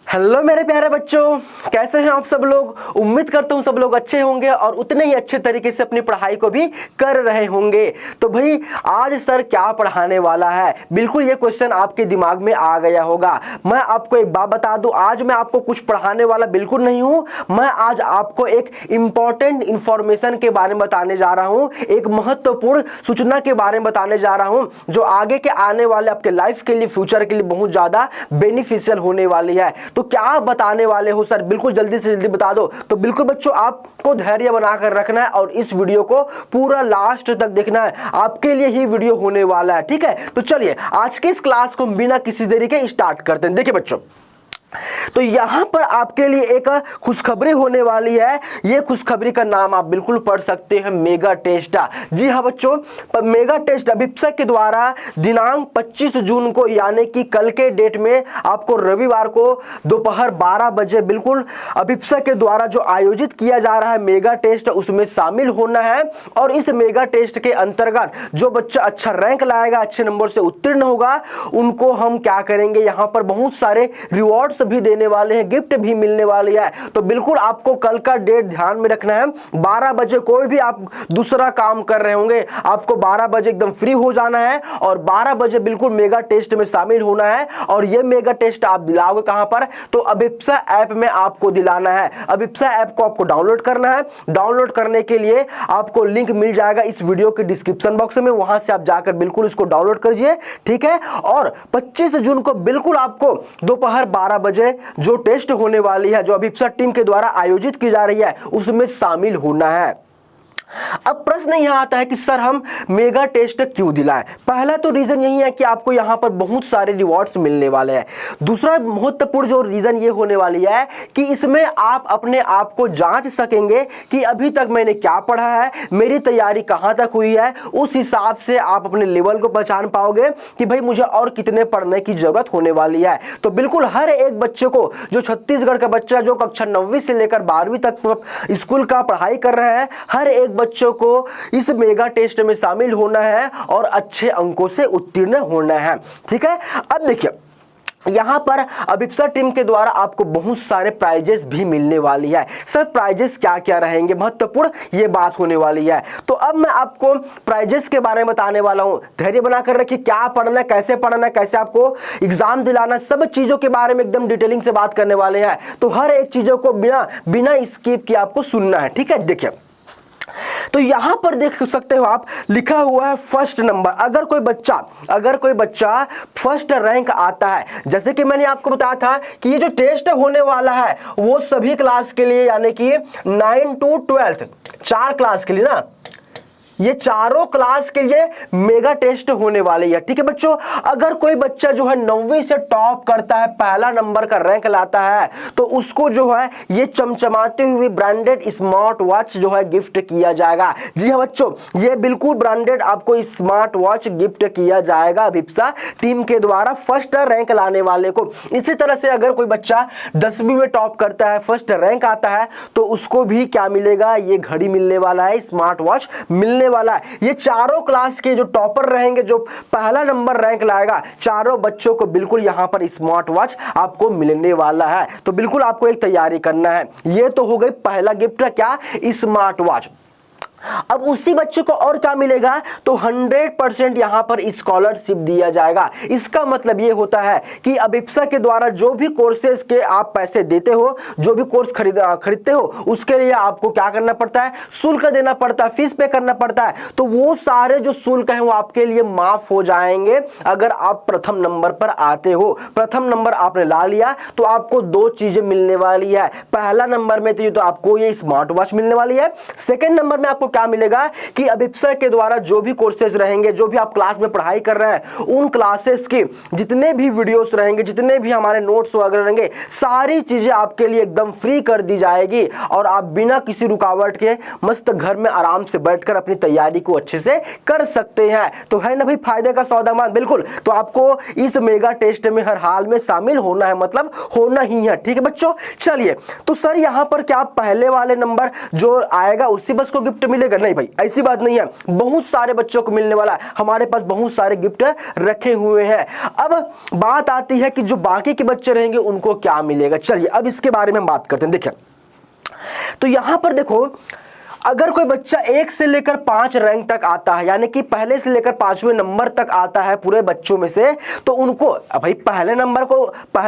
Hello मेरे प्यारे बच्चों, कैसे हैं आप सब लोग। उम्मीद करता हूँ सब लोग अच्छे होंगे और उतने ही अच्छे तरीके से अपनी पढ़ाई को भी कर रहे होंगे। तो भाई आज सर क्या पढ़ाने वाला है, बिल्कुल ये क्वेश्चन आपके दिमाग में आ गया होगा। मैं आपको एक बात बता दूं, आज मैं आपको कुछ पढ़ाने वाला बिल्कुल नहीं हूं। मैं आज आपको एक इंपॉर्टेंट इंफॉर्मेशन के बारे में बताने जा रहा हूं, एक महत्वपूर्ण सूचना के बारे में बताने जा रहा हूं जो आगे के आने वाले आपके लाइफ के लिए, फ्यूचर के लिए बहुत ज्यादा बेनिफिशियल होने वाली है। तो क्या आप बताने वाले हो सर, बिल्कुल जल्दी से जल्दी बता दो। तो बिल्कुल बच्चों आपको धैर्य बनाकर रखना है और इस वीडियो को पूरा लास्ट तक देखना है, आपके लिए ही वीडियो होने वाला है, ठीक है। तो चलिए आज के इस क्लास को बिना किसी देरी के स्टार्ट करते हैं। देखिए बच्चों, तो यहां पर आपके लिए एक खुशखबरी होने वाली है। यह खुशखबरी का नाम आप बिल्कुल पढ़ सकते हैं, मेगा टेस्ट। जी हां बच्चों, मेगा टेस्ट अभिप्सा के द्वारा दिनांक 25 जून को यानी कि कल के डेट में आपको रविवार को दोपहर 12 बजे बिल्कुल अभिप्सा के द्वारा जो आयोजित किया जा रहा है मेगा टेस्ट, उसमें शामिल होना है। और इस मेगा टेस्ट के अंतर्गत जो बच्चा अच्छा रैंक लाएगा, अच्छे नंबर से उत्तीर्ण होगा, उनको हम क्या करेंगे, यहां पर बहुत सारे रिवॉर्ड्स भी देने वाले हैं, गिफ्ट भी मिलने वाली है। तो बिल्कुल आपको कल का डेट ध्यान में रखना है। 12 बजे कोई भी आप दूसरा काम कर रहे होंगे, आपको 12 बजे एकदम फ्री हो जाना है और 12 बजे बिल्कुल मेगा टेस्ट में शामिल होना है। और यह मेगा टेस्ट आप दिलाओगे कहां पर, तो अभिप्सा ऐप में आपको दिलाना है। अभिप्सा ऐप को आपको डाउनलोड करना है। डाउनलोड करने के लिए आपको लिंक मिल जाएगा इस वीडियो के डिस्क्रिप्शन बॉक्स में, वहां से आप जाकर बिल्कुल इसको डाउनलोड कीजिए, ठीक है। और 25 जून को बिल्कुल आपको दोपहर 12 बजे जो टेस्ट होने वाली है, जो अभिप्सा टीम के द्वारा आयोजित की जा रही है, उसमें शामिल होना है। अब प्रश्न यहां आता है कि सर हम मेगा टेस्ट क्यों दिलाएं। पहला तो रीजन यही है कि आपको यहां पर बहुत सारे रिवॉर्ड्स मिलने वाले हैं। दूसरा महत्वपूर्ण जो रीजन ये होने वाली है कि इसमें आप अपने आप को जांच सकेंगे कि अभी तक मैंने क्या पढ़ा है, मेरी तैयारी कहां तक हुई है। उस हिसाब से आप अपने लेवल को पहचान पाओगे कि भाई मुझे और कितने पढ़ने की जरूरत होने वाली है। तो बिल्कुल हर एक बच्चे को, जो छत्तीसगढ़ का बच्चा जो कक्षा 9वीं से लेकर 12वीं तक स्कूल का पढ़ाई कर रहे हैं, हर एक बच्चों को इस मेगा टेस्ट में शामिल होना है और अच्छे अंकों से उत्तीर्ण होना है, ठीक है। अब देखिए यहां पर अभिप्सा टीम के द्वारा आपको बहुत सारे प्राइजेस भी मिलने वाली है। सर प्राइजेस क्या क्या रहेंगे, महत्वपूर्ण ये बात होने वाली है। तो अब मैं आपको प्राइजेस के बारे में बताने वाला हूं। धैर्य बनाकर रखिए, क्या पढ़ना है, कैसे आपको एग्जाम दिलाना, सब चीजों के बारे में एकदम डिटेलिंग से बात करने वाले हैं। तो हर एक चीजों को बिना स्किप किए आपको सुनना है, ठीक है। देखिए तो यहां पर देख सकते हो आप, लिखा हुआ है फर्स्ट नंबर। अगर कोई बच्चा फर्स्ट रैंक आता है, जैसे कि मैंने आपको बताया था कि ये जो टेस्ट होने वाला है वो सभी क्लास के लिए, यानी कि 9 to 12 4 क्लास के लिए ना, ये चारों क्लास के लिए मेगा टेस्ट होने वाली है, ठीक है बच्चों। अगर कोई बच्चा जो है 9वीं से टॉप करता है, पहला नंबर का रैंक लाता है, तो उसको जो है ये चमचमाते हुए ब्रांडेड स्मार्ट वॉच जो है गिफ्ट किया जाएगा। जी हाँ बच्चों, ये बिल्कुल ब्रांडेड आपको स्मार्ट वॉच गिफ्ट किया जाएगा अभिप्सा टीम के द्वारा फर्स्ट रैंक लाने वाले को। इसी तरह से अगर कोई बच्चा 10वीं में टॉप करता है, फर्स्ट रैंक आता है, तो उसको भी क्या मिलेगा, ये घड़ी मिलने वाला है, स्मार्ट वॉच मिलने वाला है। ये चारों क्लास के जो टॉपर रहेंगे, जो पहला नंबर रैंक लाएगा, चारों बच्चों को बिल्कुल यहां पर स्मार्ट वॉच आपको मिलने वाला है। तो बिल्कुल आपको एक तैयारी करना है। ये तो हो गई पहला गिफ्ट, क्या, स्मार्ट वॉच। अब उसी बच्चे को और क्या मिलेगा, तो 100% यहां पर स्कॉलरशिप दिया जाएगा। इसका मतलब यह होता है कि अभिप्सा के द्वारा जो भी कोर्सेज के आप पैसे देते हो, जो भी कोर्स खरीदते हो, उसके लिए आपको क्या करना पड़ता है, शुल्क देना पड़ता है, फीस पे करना पड़ता है। तो वो सारे जो शुल्क हैं वो आपके लिए माफ हो जाएंगे अगर आप प्रथम नंबर पर आते हो। प्रथम नंबर आपने ला लिया तो आपको 2 चीजें मिलने वाली है। पहला नंबर में तो आपको ये स्मार्ट वॉच मिलने वाली है। सेकेंड नंबर में आपको क्या मिलेगा कि अभिप्सा के द्वारा जो भी कोर्सेज रहेंगे, जो भी आप क्लास में पढ़ाई कर रहे हैं, उन क्लासेस के जितने भी वीडियोस रहेंगे, जितने भी हमारे नोट्स वगैरह रहेंगे, सारी चीजें आपके लिए एकदम फ्री कर दी जाएगी और आप बिना किसी रुकावट के मस्त घर में आराम से बैठकर अपनी तैयारी को अच्छे से कर सकते हैं। तो है ना भाई फायदे का सौदामान, बिल्कुल। तो आपको इस मेगा टेस्ट में हर हाल में शामिल होना है, मतलब होना ही है, ठीक है बच्चों। चलिए तो सर यहां पर क्या पहले वाले नंबर जो आएगा उसी बस को गिफ्ट मिलेगा, नहीं भाई ऐसी बात नहीं है, बहुत सारे बच्चों को मिलने वाला है, हमारे पास बहुत सारे गिफ्ट रखे हुए हैं। अब बात आती है कि जो बाकी के बच्चे रहेंगे उनको क्या मिलेगा। चलिए अब इसके बारे में हम बात करते हैं। देखिए तो यहां पर देखो, अगर कोई बच्चा 1 से लेकर 5 रैंक तक आता है, यानी कि पहले से लेकर 5वें नंबर तक आता है पूरे बच्चों में से, तो उनको भाई पहला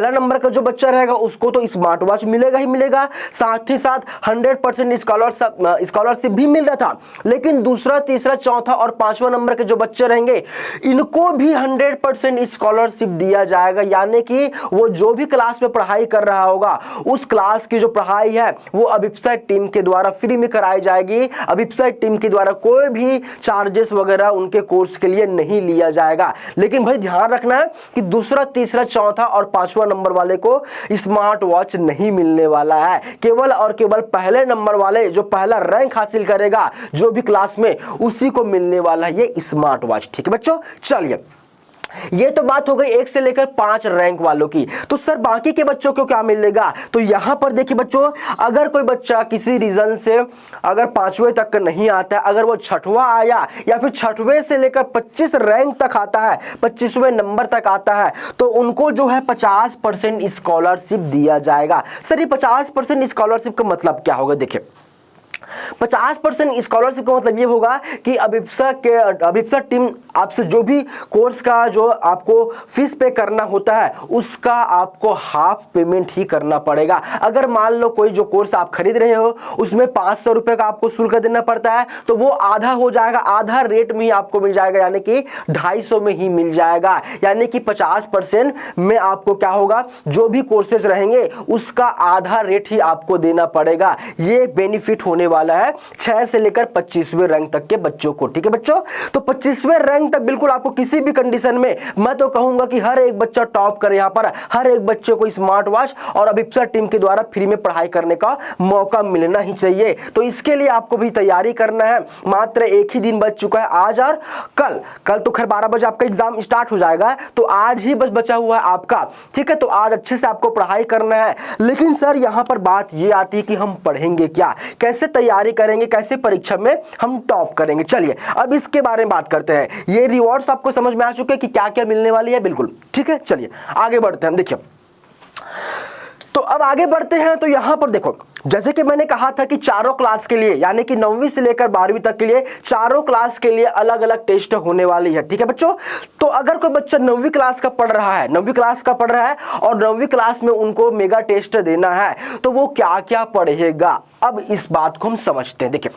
नंबर का जो बच्चा रहेगा उसको तो स्मार्ट वॉच मिलेगा ही मिलेगा, साथ ही साथ 100% स्कॉलरशिप भी मिल रहा था। लेकिन दूसरा, तीसरा, चौथा और 5वां नंबर के जो बच्चे रहेंगे इनको भी 100% स्कॉलरशिप दिया जाएगा, यानी कि वो जो भी क्लास में पढ़ाई कर रहा होगा उस क्लास की जो पढ़ाई है वो अभिप्सा टीम के द्वारा फ्री में कराई जाएगी। अभिप्सा टीम के द्वारा कोई भी चार्जेस वगैरह उनके कोर्स के लिए नहीं लिया जाएगा। लेकिन भाई ध्यान रखना है कि दूसरा, तीसरा, चौथा और 5वां नंबर वाले को स्मार्ट वॉच नहीं मिलने वाला है। केवल और केवल पहले नंबर वाले, जो पहला रैंक हासिल करेगा जो भी क्लास में, उसी को मिलने वाला है ये स्मार्ट वॉच। ठीक है बच्चों, चलिए ये तो बात हो गई 1 से लेकर 5 रैंक वालों की। तो सर बाकी के बच्चों को क्या मिलेगा? तो यहां पर देखिए बच्चों, अगर कोई बच्चा किसी रीजन से अगर 5वें तक नहीं आता है, अगर वो 6वां आया या फिर 6वें से लेकर 25 रैंक तक आता है, 25वें नंबर तक आता है, तो उनको जो है 50% स्कॉलरशिप दिया जाएगा। सर ये 50% स्कॉलरशिप का मतलब क्या होगा? देखिए 50% स्कॉलरशिप का मतलब ये होगा कि अभिप्सा टीम आपसे जो भी कोर्स का जो आपको फीस पे करना होता है उसका आपको हाफ पेमेंट ही करना पड़ेगा। अगर मान लो कोई जो कोर्स आप खरीद रहे हो उसमें 500 रुपए का आपको शुल्क देना पड़ता है, तो वो आधा हो जाएगा, आधा रेट में ही आपको मिल जाएगा, यानी कि 250 में ही मिल जाएगा। यानी कि 50% में आपको क्या होगा, जो भी कोर्सेज रहेंगे उसका आधा रेट ही आपको देना पड़ेगा। ये बेनिफिट होने वाला है 6 से लेकर 25वें रैंक तक के बच्चों को। ठीक है बच्चों, तो 25वें रैंक तक बिल्कुल आपको किसी भी कंडीशन में, मैं तो कहूंगा कि हर एक बच्चा टॉप करे, यहां पर हर एक बच्चे को स्मार्ट वॉच और अभिप्सा टीम के द्वारा फ्री में पढ़ाई करने का मौका मिलना ही चाहिए। तो इसके लिए आपको भी तैयारी करना है। मात्र एक ही दिन बच चुका है, आज और कल तो खैर 12 बजे आपका एग्जाम स्टार्ट हो जाएगा, तो आज ही बस बचा हुआ है आपका। ठीक है, तो आज अच्छे से आपको पढ़ाई करना है। लेकिन सर यहां पर बात यह आती है कि हम पढ़ेंगे क्या, कैसे तैयारी करेंगे, कैसे परीक्षा में हम टॉप करेंगे। चलिए अब इसके बारे में बात करते हैं। ये रिवॉर्ड्स आपको समझ में आ चुके हैं कि क्या क्या मिलने वाली है, बिल्कुल ठीक है। चलिए आगे बढ़ते हैं। देखिए तो अब आगे बढ़ते हैं, तो यहां पर देखो जैसे कि मैंने कहा था कि चारों क्लास के लिए, यानी कि 9वीं से लेकर 12वीं तक के लिए चारों क्लास के लिए अलग अलग टेस्ट होने वाली है। ठीक है बच्चों, तो अगर कोई बच्चा 9वीं क्लास का पढ़ रहा है, 9वीं क्लास का पढ़ रहा है और 9वीं क्लास में उनको मेगा टेस्ट देना है, तो वो क्या क्या पढ़ेगा, अब इस बात को हम समझते हैं। देखिए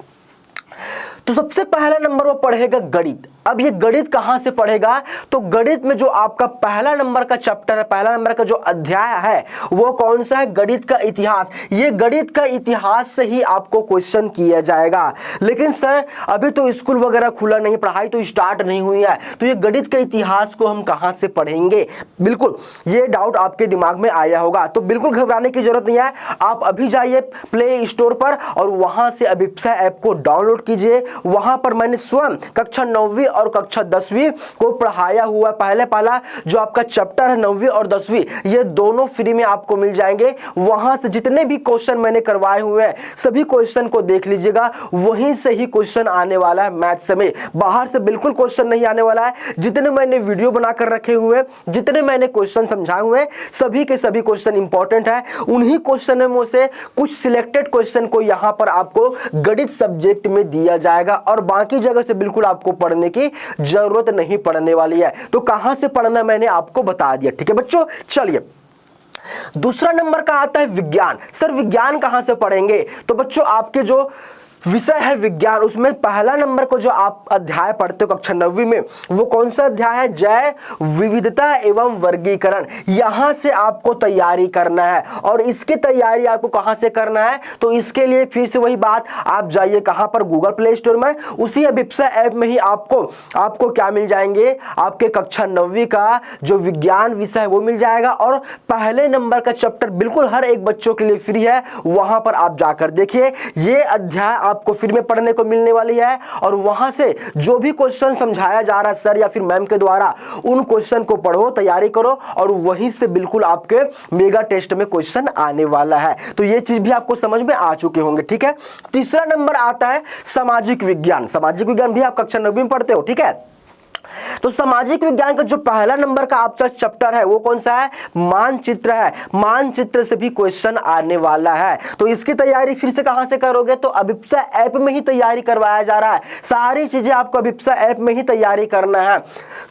तो सबसे पहला नंबर वो पढ़ेगा गणित। अब ये गणित कहां से पढ़ेगा, तो गणित में जो आपका पहला नंबर का चैप्टर है, पहला नंबर का जो अध्याय है वो कौन सा है, गणित का इतिहास। ये गणित का इतिहास से ही आपको क्वेश्चन किया जाएगा। लेकिन सर अभी तो स्कूल वगैरह खुला नहीं, पढ़ाई तो स्टार्ट नहीं हुई है, तो ये गणित के इतिहास को हम कहां से पढ़ेंगे, बिल्कुल ये डाउट आपके दिमाग में आया होगा। तो बिल्कुल घबराने की जरूरत नहीं है, आप अभी जाइए प्ले स्टोर पर और वहां से अभिप्सा ऐप को डाउनलोड कीजिए। वहां पर मैंने स्वयं कक्षा 9वीं और कक्षा 10वीं को पढ़ाया हुआ पहला जो आपका चैप्टर है 9वीं और 10वीं, ये दोनों फ्री में आपको मिल जाएंगे। वहां से जितने भी क्वेश्चन मैंने करवाए हुए हैं सभी क्वेश्चन को देख लीजिएगा, वहीं से ही क्वेश्चन आने वाला है मैथ्स में, बाहर से बिल्कुल क्वेश्चन नहीं आने वाला है। जितने मैंने वीडियो बनाकर रखे हुए, जितने मैंने क्वेश्चन समझाए हुए, सभी के सभी क्वेश्चन इंपॉर्टेंट है। उन्हीं क्वेश्चनों में से कुछ सिलेक्टेड क्वेश्चन को यहां पर आपको गणित सब्जेक्ट में दिया जाएगा और बाकी जगह से बिल्कुल आपको पढ़ने की जरूरत नहीं पड़ने वाली है। तो कहां से पढ़ना मैंने आपको बता दिया। ठीक है बच्चों, चलिए दूसरा नंबर का आता है विज्ञान। सर विज्ञान कहां से पढ़ेंगे, तो बच्चों आपके जो विषय है विज्ञान, उसमें पहला नंबर को जो आप अध्याय पढ़ते हो कक्षा 9वीं में, वो कौन सा अध्याय है, जैव विविधता एवं वर्गीकरण। यहां से आपको तैयारी करना है और इसकी तैयारी आपको कहां से करना है, तो इसके लिए फिर से वही बात, आप जाइए कहां पर, गूगल प्ले स्टोर में, उसी अभिप्सा ऐप में ही आपको क्या मिल जाएंगे, आपके कक्षा 9वीं का जो विज्ञान विषय है वो मिल जाएगा और पहले नंबर का चैप्टर बिल्कुल हर एक बच्चों के लिए फ्री है। वहां पर आप जाकर देखिए, ये अध्याय आपको फ्री में पढ़ने को मिलने वाली है और वहां से जो भी क्वेश्चन समझाया जा रहा है सर या फिर मैम के द्वारा, उन क्वेश्चन को पढ़ो, तैयारी करो और वहीं से बिल्कुल आपके मेगा टेस्ट में क्वेश्चन आने वाला है। तो ये चीज भी आपको समझ में आ चुके होंगे, ठीक है। तीसरा नंबर आता है सामाजिक विज्ञान। सामाजिक विज्ञान भी आप कक्षा 9वीं में पढ़ते हो, ठीक है। तो सामाजिक विज्ञान का जो पहला नंबर का आपका चैप्टर है वो कौन सा है? मानचित्र है। मानचित्र से भी क्वेश्चन आने वाला है। तो इसकी तैयारी फिर से कहां से करोगे? तो अभिप्सा ऐप में ही तैयारी करवाया जा रहा है। सारी चीजें आपको अभिप्सा ऐप में ही तैयारी करना है।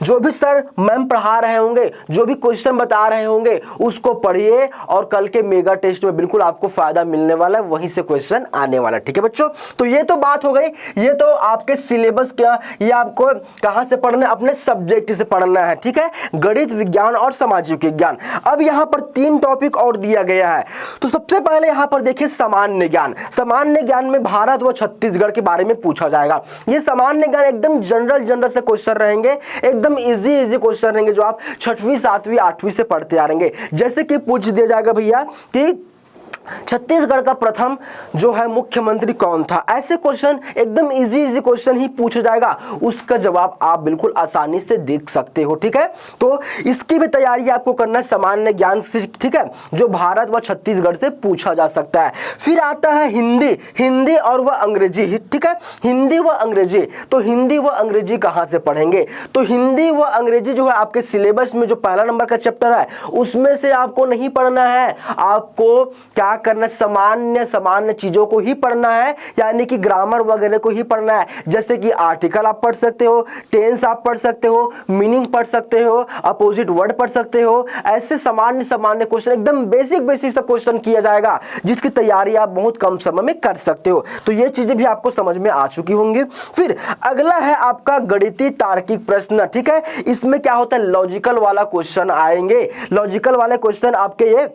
जो भी सर मैम पढ़ा रहे होंगे, जो भी क्वेश्चन बता रहे होंगे, उसको पढ़िए और कल के मेगा टेस्ट में बिल्कुल आपको फायदा मिलने वाला है, वहीं से क्वेश्चन आने वाला है, ठीक है बच्चों। तो ये तो बात हो गई, ये तो आपके सिलेबस क्या, ये आपको कहां से पढ़ना, अपने सब्जेक्ट से पढ़ना है, ठीक है। गणित, विज्ञान और सामाजिक विज्ञान। अब यहां पर 3 टॉपिक और दिया गया है। तो सबसे पहले यहां पर देखिए सामान्य ज्ञान। सामान्य ज्ञान में भारत व छत्तीसगढ़ के बारे में पूछा जाएगा। ये सामान्य ज्ञान एकदम जनरल से क्वेश्चन रहेंगे, एकदम इजी क्वेश्चन रहेंगे जो आप 6वीं 7वीं 8वीं से पढ़ते आ रहेंगे। जैसे कि पूछ दिया जाएगा भैया कि छत्तीसगढ़ का प्रथम जो है मुख्यमंत्री कौन था। ऐसे क्वेश्चन एकदम इजी क्वेश्चन ही पूछा जाएगा, उसका जवाब आप बिल्कुल आसानी से देख सकते हो, ठीक है। तो इसकी भी तैयारी आपको करना है सामान्य ज्ञान से, ठीक है, जो भारत व छत्तीसगढ़ से पूछा जा सकता है। फिर आता है हिंदी और वह अंग्रेजी, ठीक है। हिंदी व अंग्रेजी, तो हिंदी व अंग्रेजी कहां से पढ़ेंगे? तो हिंदी व अंग्रेजी जो है आपके सिलेबस में जो पहला नंबर का चैप्टर है उसमें से आपको नहीं पढ़ना है। आपको क्या करना, सामान्य चीजों को ही पढ़ना है, यानी कि ग्रामर वगैरह को ही पढ़ना है। जैसे कि आर्टिकल आप पढ़ सकते हो, टेंस आप पढ़ सकते हो, मीनिंग पढ़ सकते हो, अपोजिट वर्ड पढ़ सकते हो। ऐसे सामान्य क्वेश्चन, एकदम बेसिक सा क्वेश्चन किया जाएगा जिसकी तैयारी आप बहुत कम समय में कर सकते हो। तो ये चीजें भी आपको समझ में आ चुकी होंगी। फिर अगला है आपका गणितीय तार्किक प्रश्न, ठीक है। इसमें क्या होता है, लॉजिकल वाला क्वेश्चन आएंगे। लॉजिकल वाले क्वेश्चन आपके ये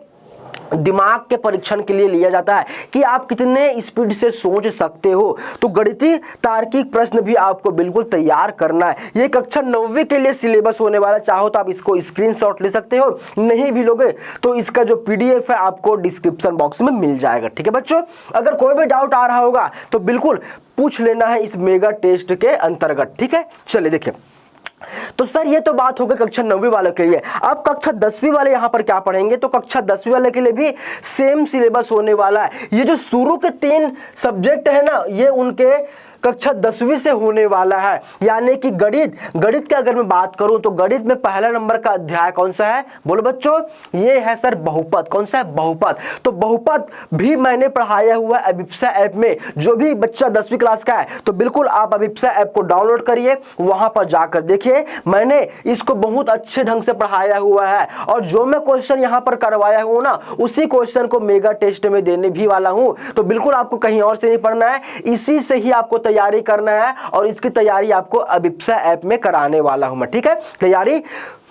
दिमाग के परीक्षण के लिए लिया जाता है कि आप कितने स्पीड से सोच सकते हो। तो गणितीय तार्किक प्रश्न भी आपको बिल्कुल तैयार करना है। ये कक्षा 9वीं के लिए सिलेबस होने वाला। चाहो तो आप इसको स्क्रीनशॉट ले सकते हो, नहीं भी लोगे तो इसका जो पीडीएफ है आपको डिस्क्रिप्शन बॉक्स में मिल जाएगा, ठीक है बच्चों। अगर कोई भी डाउट आ रहा होगा तो बिल्कुल पूछ लेना है इस मेगा टेस्ट के अंतर्गत, ठीक है। चलिए देखिए, तो सर ये तो बात हो गई कक्षा 9वीं वालों के लिए। अब कक्षा 10वीं वाले यहां पर क्या पढ़ेंगे? तो कक्षा 10वीं वाले के लिए भी सेम सिलेबस होने वाला है। ये जो शुरू के 3 सब्जेक्ट है ना, ये उनके कक्षा 10वीं से होने वाला है। यानी कि गणित की अगर मैं बात करूं तो गणित में पहला नंबर का अध्याय कौन सा है? बोलो बच्चों, ये है सर बहुपद। कौन सा है? बहुपद। तो बहुपद भी मैंने पढ़ाया हुआ है अभिप्सा ऐप में। जो भी बच्चा 10वीं क्लास का है तो बिल्कुल आप अभिप्सा ऐप को डाउनलोड करिए, वहां पर जाकर देखिए, मैंने इसको बहुत अच्छे ढंग से पढ़ाया हुआ है। और जो मैं क्वेश्चन यहां पर करवाया हूं ना, उसी क्वेश्चन को मेगा टेस्ट में देने भी वाला हूं। तो बिल्कुल आपको कहीं और से नहीं पढ़ना है, इसी से ही आपको तैयारी करना है और इसकी तैयारी आपको अभिप्सा ऐप में कराने वाला हूं मैं, ठीक है। तैयारी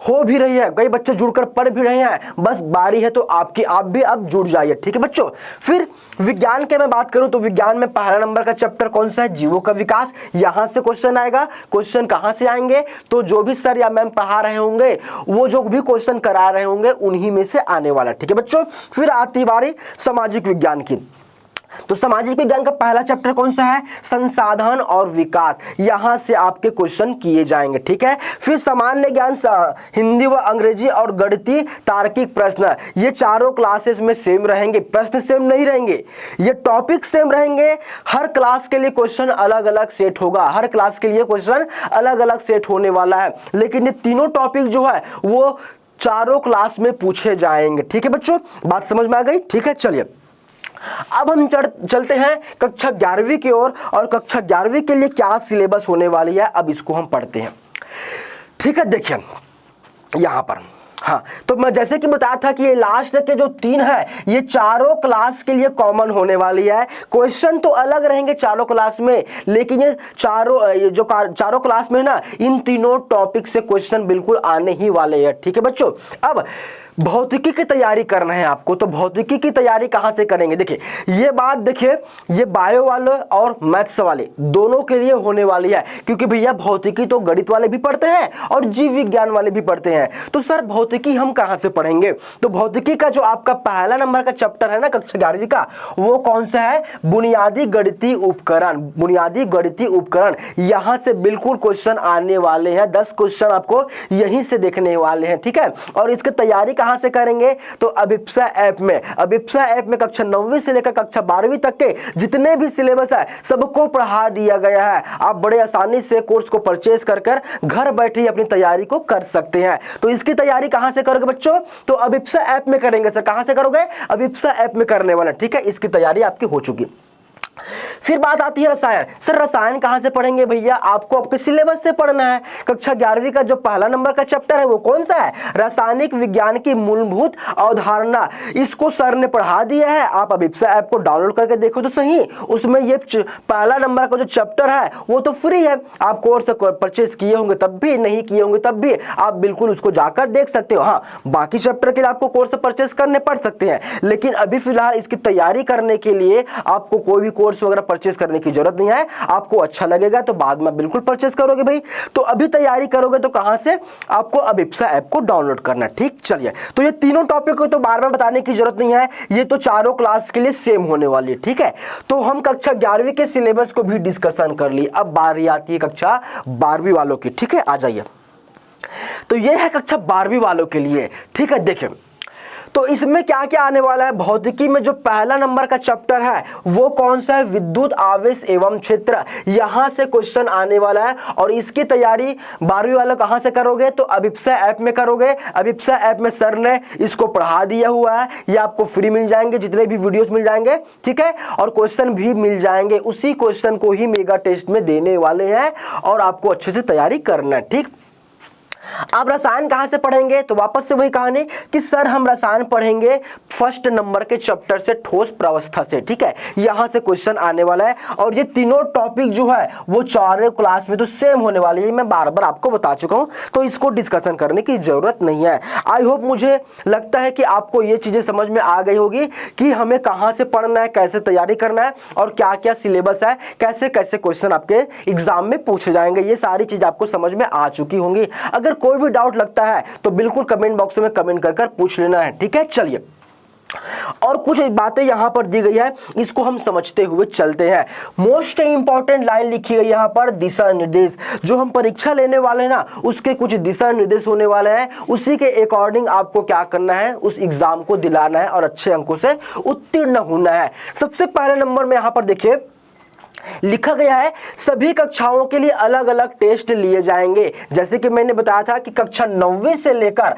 हो भी रही है, कई बच्चे जुड़कर पढ़ भी रहे हैं, बस बारी है तो आपकी, आप भी अब जुड़ जाइए, ठीक है बच्चों। फिर विज्ञान के मैं बात करूं तो विज्ञान में पहला नंबर का चैप्टर कौन सा है? जीवों का विकास। यहां से क्वेश्चन आएगा। क्वेश्चन कहां से आएंगे? तो जो भी सर या मैम पढ़ा रहे होंगे, वो जो भी क्वेश्चन करा रहे होंगे, उन्हीं में से आने वाला, ठीक है बच्चों। फिर आती बारी सामाजिक विज्ञान की। तो सामाजिक विज्ञान का पहला चैप्टर कौन सा है? संसाधन और विकास। यहां से आपके क्वेश्चन किए जाएंगे, ठीक है। फिर सामान्य ज्ञान, हिंदी व अंग्रेजी और गणितीय तार्किक प्रश्न, ये चारों क्लासेस में सेम रहेंगे। प्रश्न सेम नहीं रहेंगे, ये टॉपिक सेम रहेंगे। हर क्लास के लिए क्वेश्चन अलग अलग सेट होगा, हर क्लास के लिए क्वेश्चन अलग अलग सेट होने वाला है। लेकिन ये तीनों टॉपिक जो है वो चारों क्लास में पूछे जाएंगे, ठीक है बच्चों। बात समझ में आ गई? ठीक है, चलिए अब हम चलते हैं कक्षा 11वीं की ओर। और कक्षा 11वीं के लिए क्या सिलेबस होने वाली है, अब इसको हम पढ़ते हैं, ठीक है। देखिए यहां पर, हाँ, तो मैं जैसे कि बताया था कि ये लास्ट के जो 3 है ये चारों क्लास के लिए कॉमन होने वाली है। क्वेश्चन तो अलग रहेंगे चारों क्लास में, लेकिन ये चारों क्लास में ना, इन तीनों टॉपिक से क्वेश्चन बिल्कुल आने ही वाले हैं, ठीक है बच्चों। अब भौतिकी की तैयारी करना है आपको, तो भौतिकी की तैयारी कहाँ से करेंगे? देखिए ये बात, देखिए ये बायो वाले और मैथ्स वाले दोनों के लिए होने वाली है, क्योंकि भैया भौतिकी तो गणित वाले भी पढ़ते हैं और जीव विज्ञान वाले भी पढ़ते हैं। तो सर भौतिकी हम कहाँ से पढ़ेंगे? तो भौतिकी का जो आपका पहला नंबर का चैप्टर है ना कक्षा 11वीं का, वो कौन सा है? बुनियादी गणितीय उपकरण। बुनियादी गणितीय उपकरण, यहां से बिल्कुल क्वेश्चन आने वाले हैं, 10 क्वेश्चन आपको यहीं से देखने वाले हैं, ठीक है। और इसकी तैयारी कहां से करेंगे? तो अभिप्सा ऐप में। अभिप्सा ऐप में कक्षा 9वीं से लेकर कक्षा 12वीं तक के जितने भी सिलेबस है सबको पढ़ा दिया गया है। आप बड़े आसानी से कोर्स को परचेज कर घर बैठे ही अपनी तैयारी को कर सकते हैं। तो इसकी तैयारी कहां से करोगे बच्चों? तो अभिप्सा ऐप में करेंगे। सर कहां से करोगे? अभिप्सा ऐप में करने वाला, ठीक है। इसकी तैयारी आपकी हो चुकी। फिर बात आती है रसायन। सर रसायन कहां से पढ़ेंगे भैया? आपको आपके सिलेबस से पढ़ना है। कक्षा 11वीं का जो पहला नंबर का चैप्टर है वो कौन सा है? रासायनिक विज्ञान की मूलभूत अवधारणा। इसको सर ने पढ़ा दिया है। आप अभिप्सा ऐप को डाउनलोड करके देखो तो सही, उसमें ये पहला नंबर का जो चैप्टर है वो तो फ्री है। आप कोर्स परचेस किए होंगे तब भी, नहीं किए होंगे तब भी आप बिल्कुल उसको जाकर देख सकते हो। हाँ, बाकी चैप्टर के लिए आपको कोर्स परचेस करने पड़ सकते हैं, लेकिन अभी फिलहाल इसकी तैयारी करने के लिए आपको कोई भी कोर्स वगैरह परचेस करने की जरूरत नहीं है। आपको अच्छा लगेगा तो बाद में बिल्कुल परचेस करोगे भाई। तो अभी तैयारी करोगे तो कहां से? आपको अभिप्सा ऐप को डाउनलोड करना, ठीक। चलिए, तो ये तीनों टॉपिक को तो बार बार बताने की जरूरत नहीं है, ये तो चारों क्लास के लिए सेम होने वाली है, ठीक है। तो हम कक्षा 11वीं के सिलेबस को भी डिस्कशन कर ली। अब बारी आती है कक्षा 12वीं वालों की, ठीक है। आ जाइए, तो ये है कक्षा 12वीं वालों के लिए, ठीक है। देखिए तो इसमें क्या क्या आने वाला है? भौतिकी में जो पहला नंबर का चैप्टर है वो कौन सा है? विद्युत आवेश एवं क्षेत्र। यहां से क्वेश्चन आने वाला है और इसकी तैयारी 12वीं वाला कहां से करोगे? तो अभिप्सा ऐप में करोगे। अभिप्सा ऐप में सर ने इसको पढ़ा दिया हुआ है, ये आपको फ्री मिल जाएंगे, जितने भी वीडियोस मिल जाएंगे, ठीक है। और क्वेश्चन भी मिल जाएंगे, उसी क्वेश्चन को ही मेगा टेस्ट में देने वाले हैं और आपको अच्छे से तैयारी करना है, ठीक। आप रसायन कहां से पढ़ेंगे? तो वापस से वही कहानी कि सर हम रसायन पढ़ेंगे फर्स्ट नंबर के चैप्टर से, ठोस प्रावस्था से, ठीक है। यहां से क्वेश्चन आने वाला है और ये तीनों टॉपिक जो है वो चारों क्लास में तो सेम होने वाली है, मैं बार बार आपको बता चुका हूं, तो इसको डिस्कशन करने की जरूरत नहीं है। आई होप, मुझे लगता है कि आपको ये चीजें समझ में आ गई होगी कि हमें कहां से पढ़ना है, कैसे तैयारी करना है और क्या क्या सिलेबस है, कैसे कैसे क्वेश्चन आपके एग्जाम में पूछे जाएंगे। ये सारी चीज आपको समझ में आ चुकी होंगी। अगर कोई भी डाउट लगता है तो बिल्कुल कमेंट बॉक्स में कमेंट कर पूछ लेना है, ठीक है। चलिए, और कुछ बातें यहां पर दी गई है, इसको हम समझते हुए चलते हैं। मोस्ट इंपॉर्टेंट लाइन लिखी गई यहां पर, दिशा निर्देश। जो हम परीक्षा लेने वाले हैं ना, उसके कुछ दिशा निर्देश होने वाले हैं, उसी के अकॉर्डिंग आपको क्या करना है, उस एग्जाम को दिलाना है और अच्छे अंकों से उत्तीर्ण होना है। सबसे पहले नंबर में यहां पर देखिए लिखा गया है, सभी कक्षाओं के लिए अलग अलग टेस्ट लिए जाएंगे। जैसे कि मैंने बताया था कि कक्षा 9वीं से लेकर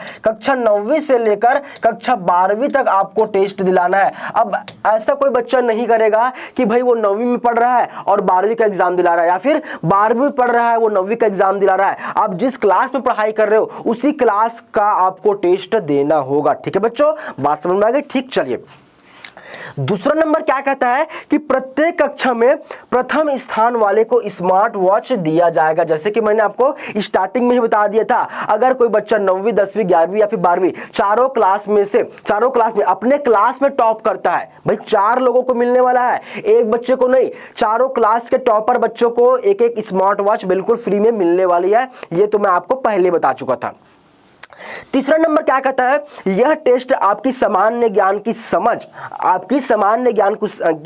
कक्षा 12वीं तक आपको टेस्ट दिलाना है। अब ऐसा कोई बच्चा नहीं करेगा कि भाई वो 9वीं में पढ़ रहा है और 12वीं का एग्जाम दिला रहा है, या फिर 12वीं में पढ़ रहा है वो 9वीं का एग्जाम दिला रहा है। आप जिस क्लास में पढ़ाई कर रहे हो उसी क्लास का आपको टेस्ट देना होगा, ठीक है बच्चों, बात समझ में आ गई, ठीक। चलिए, दूसरा नंबर क्या कहता है कि प्रत्येक कक्षा में प्रथम स्थान वाले को स्मार्ट वॉच दिया जाएगा। जैसे कि मैंने आपको स्टार्टिंग में ही बता दिया था, अगर कोई बच्चा 9वीं 10वीं 11वीं या फिर 12वीं चारों क्लास में अपने क्लास में टॉप करता है, भाई 4 लोगों को मिलने वाला है, एक बच्चे को नहीं, चारों क्लास के टॉपर बच्चों को एक एक स्मार्ट वॉच बिल्कुल फ्री में मिलने वाली है। ये तो मैं आपको पहले बता चुका था। तीसरा नंबर क्या कहता है, यह टेस्ट आपकी सामान्य ज्ञान की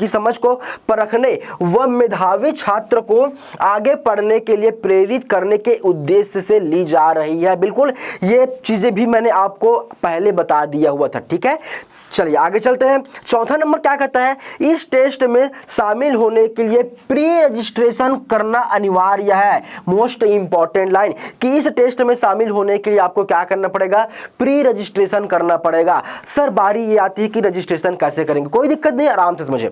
समझ को परखने व मेधावी छात्र को आगे पढ़ने के लिए प्रेरित करने के उद्देश्य से ली जा रही है। बिल्कुल ये चीजें भी मैंने आपको पहले बता दिया हुआ था, ठीक है। चलिए आगे चलते हैं। चौथा नंबर क्या कहता है, इस टेस्ट में शामिल होने के लिए प्री रजिस्ट्रेशन करना अनिवार्य है। मोस्ट इंपॉर्टेंट लाइन कि इस टेस्ट में शामिल होने के लिए आपको क्या करना पड़ेगा, प्री रजिस्ट्रेशन करना पड़ेगा। सर बारी ये आती है कि रजिस्ट्रेशन कैसे करेंगे, कोई दिक्कत नहीं, आराम से समझिए।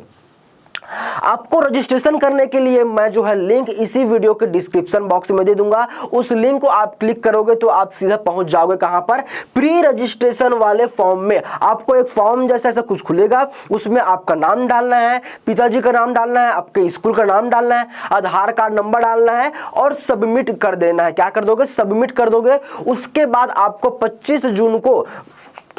आपको रजिस्ट्रेशन करने के लिए मैं जो है लिंक इसी वीडियो के डिस्क्रिप्शन बॉक्स में दे दूंगा। उस लिंक को आप क्लिक करोगे तो आप सीधा पहुंच जाओगे कहां पर, प्री रजिस्ट्रेशन वाले फॉर्म में। आपको एक फॉर्म जैसा ऐसा कुछ खुलेगा, उसमें आपका नाम डालना है, पिताजी का नाम डालना है, आपके स्कूल का नाम डालना है, आधार कार्ड नंबर डालना है और सबमिट कर देना है। क्या कर दोगे, सबमिट कर दोगे। उसके बाद आपको 25 जून को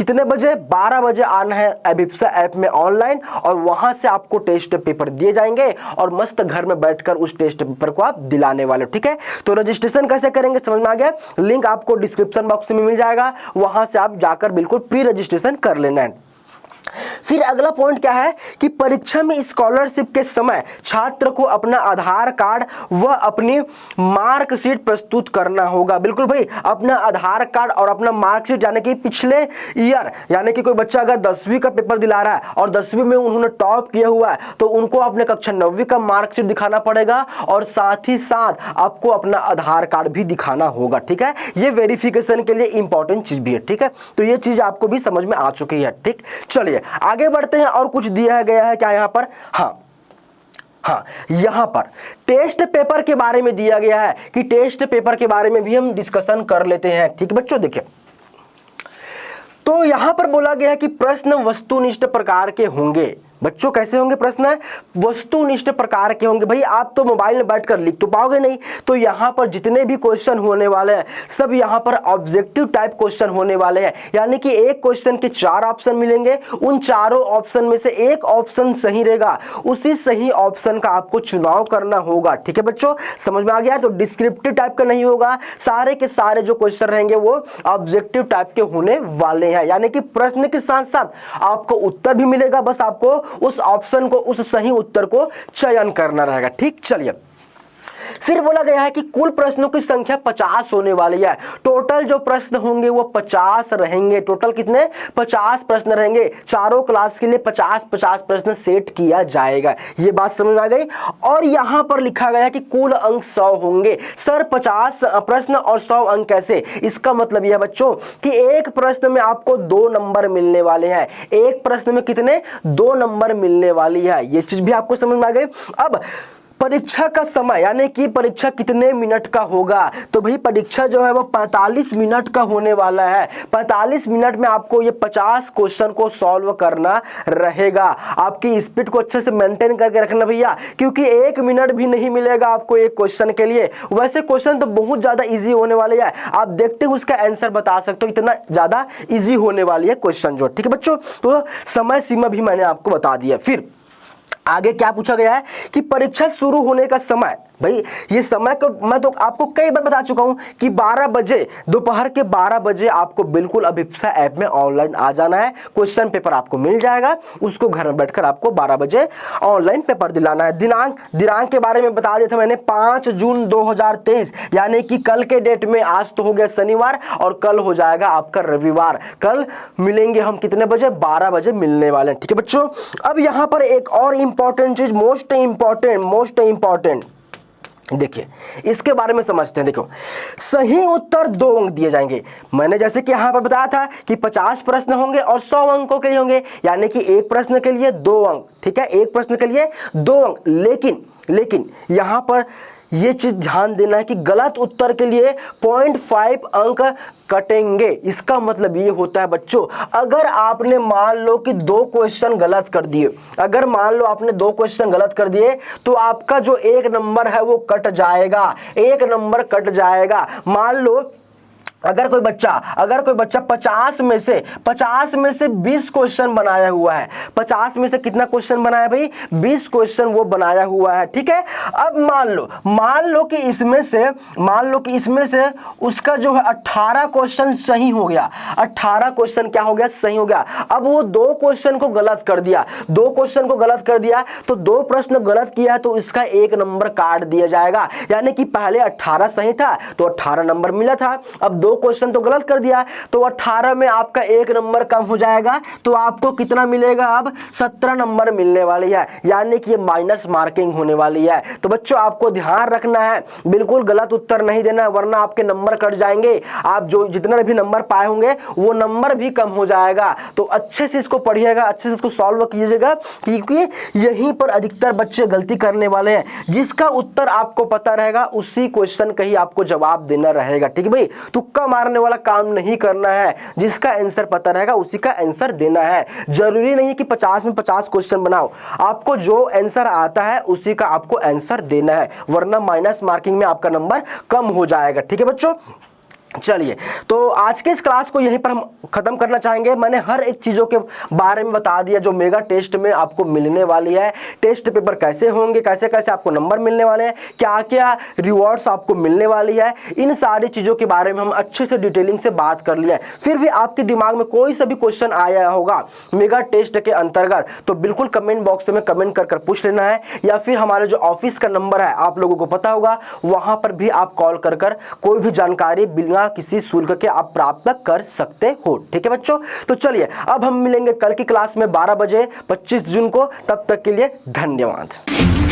कितने बजे? 12 बजे आना है अभिप्सा ऐप में ऑनलाइन, और वहां से आपको टेस्ट पेपर दिए जाएंगे और मस्त घर में बैठकर उस टेस्ट पेपर को आप दिलाने वाले हो। ठीक है, तो रजिस्ट्रेशन कैसे करेंगे समझ में आ गया? लिंक आपको डिस्क्रिप्शन बॉक्स में मिल जाएगा, वहां से आप जाकर बिल्कुल प्री रजिस्ट्रेशन कर लेना है। फिर अगला पॉइंट क्या है कि परीक्षा में स्कॉलरशिप के समय छात्र को अपना आधार कार्ड व अपनी मार्कशीट प्रस्तुत करना होगा। बिल्कुल भाई, अपना आधार कार्ड और अपना मार्कशीट, यानी कि पिछले ईयर, यानी कि कोई बच्चा अगर 10वीं का पेपर दिला रहा है और 10वीं में उन्होंने टॉप किया हुआ है तो उनको अपने कक्षा 9वीं का मार्कशीट दिखाना पड़ेगा और साथ ही साथ आपको अपना आधार कार्ड भी दिखाना होगा। ठीक है, ये वेरिफिकेशन के लिए इंपॉर्टेंट चीज भी है। ठीक है, तो ये चीज आपको भी समझ में आ चुकी है। ठीक, चलिए आगे बढ़ते हैं। और कुछ दिया गया है क्या यहां पर? हाँ, यहां पर टेस्ट पेपर के बारे में दिया गया है कि टेस्ट पेपर के बारे में भी हम डिस्कशन कर लेते हैं। ठीक है बच्चों, देखिए तो यहां पर बोला गया है कि प्रश्न वस्तुनिष्ठ प्रकार के होंगे। बच्चों कैसे होंगे प्रश्न? वस्तुनिष्ठ प्रकार के होंगे। भाई आप तो मोबाइल में बैठकर लिख तो पाओगे नहीं, तो यहाँ पर जितने भी क्वेश्चन होने वाले हैं सब यहाँ पर ऑब्जेक्टिव टाइप क्वेश्चन होने वाले हैं, यानी कि एक क्वेश्चन के 4 ऑप्शन मिलेंगे, उन चारों ऑप्शन में से एक ऑप्शन सही रहेगा, उसी सही ऑप्शन का आपको चुनाव करना होगा। ठीक है बच्चों, समझ में आ गया? तो डिस्क्रिप्टिव टाइप का नहीं होगा, सारे के सारे जो क्वेश्चन रहेंगे वो ऑब्जेक्टिव टाइप के होने वाले हैं, यानी कि प्रश्न के साथ साथ आपको उत्तर भी मिलेगा, बस आपको उस ऑप्शन को, उस सही उत्तर को चयन करना रहेगा। ठीक, चलिए फिर बोला गया है कि कुल प्रश्नों की संख्या 50 होने वाली है। टोटल जो प्रश्न होंगे वो 50 रहेंगे। टोटल कितने? 50 प्रश्न रहेंगे। चारों क्लास के लिए 50-50 प्रश्न सेट किया जाएगा। ये बात समझ में आ गई? और यहां पर लिखा गया है कि कुल अंक 100 होंगे। सर 50 प्रश्न और 100 अंक कैसे? इसका मतलब यह बच्चों कि एक प्रश्न में आपको 2 नंबर मिलने वाले हैं। एक प्रश्न में कितने? 2 नंबर मिलने वाली है। ये चीज भी आपको समझ में आ गई। अब परीक्षा का समय, यानी कि परीक्षा कितने मिनट का होगा? तो भाई परीक्षा जो है वो 45 मिनट का होने वाला है। 45 मिनट में आपको ये 50 क्वेश्चन को सॉल्व करना रहेगा। आपकी स्पीड को अच्छे से मेंटेन करके रखना भैया, क्योंकि 1 मिनट भी नहीं मिलेगा आपको एक क्वेश्चन के लिए। वैसे क्वेश्चन तो बहुत ज्यादा इजी होने वाले हैं, आप देखते हुए उसका आंसर बता सकते हो, इतना ज्यादा इजी होने वाली है क्वेश्चन जो। ठीक है बच्चों, तो समय सीमा भी मैंने आपको बता दिया। फिर आगे क्या पूछा गया है कि परीक्षा शुरू होने का समय। भाई ये समय को मैं तो आपको कई बार बता चुका हूं कि 12 बजे, दोपहर के 12 बजे आपको बिल्कुल अभिप्सा ऐप में ऑनलाइन आ जाना है। क्वेश्चन पेपर आपको मिल जाएगा, उसको घर में बैठकर आपको 12 बजे ऑनलाइन पेपर दिलाना है। दिनांक के बारे में बता दिया था मैंने, 5 जून 2023, यानी कि कल के डेट में। आज तो हो गया शनिवार और कल हो जाएगा आपका रविवार। कल मिलेंगे हम कितने बजे? 12 बजे मिलने वाले हैं। ठीक है बच्चों, अब यहां पर एक और इंपॉर्टेंट चीज, मोस्ट इंपॉर्टेंट देखिए, इसके बारे में समझते हैं। देखो, सही उत्तर 2 अंक दिए जाएंगे। मैंने जैसे कि यहां पर बताया था कि 50 प्रश्न होंगे और 100 अंकों के लिए होंगे, यानी कि एक प्रश्न के लिए 2 अंक। ठीक है, एक प्रश्न के लिए 2 अंक। लेकिन यहां पर ये चीज ध्यान देना है कि गलत उत्तर के लिए 0.5 अंक कटेंगे। इसका मतलब ये होता है बच्चों, अगर आपने मान लो कि 2 क्वेश्चन गलत कर दिए, अगर मान लो आपने 2 क्वेश्चन गलत कर दिए तो आपका जो 1 नंबर है वो कट जाएगा, 1 नंबर कट जाएगा। मान लो अगर कोई बच्चा 50 में से 20 क्वेश्चन बनाया हुआ है, 50 में से कितना क्वेश्चन बनाया भाई? 20 क्वेश्चन वो बनाया हुआ है। ठीक है, अब मान लो कि इसमें से उसका जो है 18 क्वेश्चन सही हो गया। 18 क्वेश्चन क्या हो गया? सही हो गया। अब वो 2 क्वेश्चन को गलत कर दिया, 2 क्वेश्चन को गलत कर दिया तो 2 प्रश्न गलत किया तो इसका 1 नंबर काट दिया जाएगा। यानी कि पहले 18 सही था तो 18 नंबर मिला था, अब 2 क्वेश्चन तो गलत कर दिया तो 18 में आपका 1 नंबर कम हो जाएगा, तो आपको कितना मिलेगा? अब 17 नंबर मिलने वाली है, यानी कि ये माइनस मार्किंग होने वाली है। तो बच्चों आपको ध्यान रखना है, बिल्कुल गलत उत्तर नहीं देना है, वरना आपके नंबर कट जाएंगे। आप जो जितने भी नंबर पाए होंगे वो नंबर भी कम हो जाएगा। तो अच्छे से इसको पढ़िएगा, अच्छे से इसको सॉल्व कीजिएगा, क्योंकि यहीं पर अधिकतर बच्चे गलती करने वाले हैं। जिसका उत्तर आपको पता रहेगा उसी क्वेश्चन का ही आपको जवाब देना रहेगा। ठीक है भाई, तुक्का मारने वाला काम नहीं करना है, जिसका आंसर पता रहेगा उसी का आंसर देना है। जरूरी नहीं कि 50 में 50 क्वेश्चन बनाओ, आपको जो आंसर आता है उसी का आपको आंसर देना है, वरना माइनस मार्किंग में आपका नंबर कम हो जाएगा। ठीक है बच्चों, चलिए, तो आज के इस क्लास को यहीं पर हम खत्म करना चाहेंगे। मैंने हर एक चीज़ों के बारे में बता दिया जो मेगा टेस्ट में आपको मिलने वाली है, टेस्ट पेपर कैसे होंगे, कैसे कैसे आपको नंबर मिलने वाले हैं, क्या क्या रिवॉर्ड्स आपको मिलने वाली है, इन सारी चीज़ों के बारे में हम अच्छे से डिटेलिंग से बात कर लिया है। फिर भी आपके दिमाग में कोई सा भी क्वेश्चन आया होगा मेगा टेस्ट के अंतर्गत तो बिल्कुल कमेंट बॉक्स में कमेंट कर पूछ लेना है, या फिर हमारे जो ऑफिस का नंबर है आप लोगों को पता होगा, वहां पर भी आप कॉल कर कोई भी जानकारी बिना किसी शुल्क के आप प्राप्त कर सकते हो। ठीक है बच्चों, तो चलिए अब हम मिलेंगे कल की क्लास में 12 बजे 25 जून को। तब तक के लिए धन्यवाद।